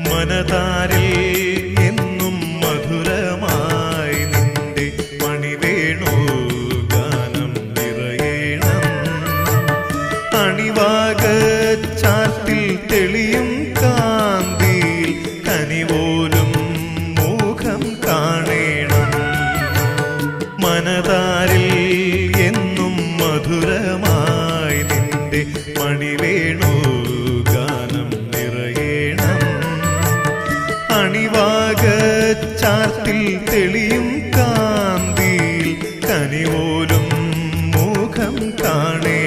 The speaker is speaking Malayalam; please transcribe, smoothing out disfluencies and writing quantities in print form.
മനതാരിൽ എന്നും മധുരമായി നിന്റെ മണിവേണു ഗാനം നിറയണം. അണിവാകച്ചാർത്തിൽ തെളിയും കാന്തിയിൽ കനിപോലും മുഖം കാണേണം. മനതാരിൽ എന്നും മധുരമായി നിന്റെ മണിവേണു ഗാനം നിറയണം. അണിവാകച്ചാർത്തിൽ തെളിയും കാന്തിയിൽ കനിപോലും മുഖം കാണേ.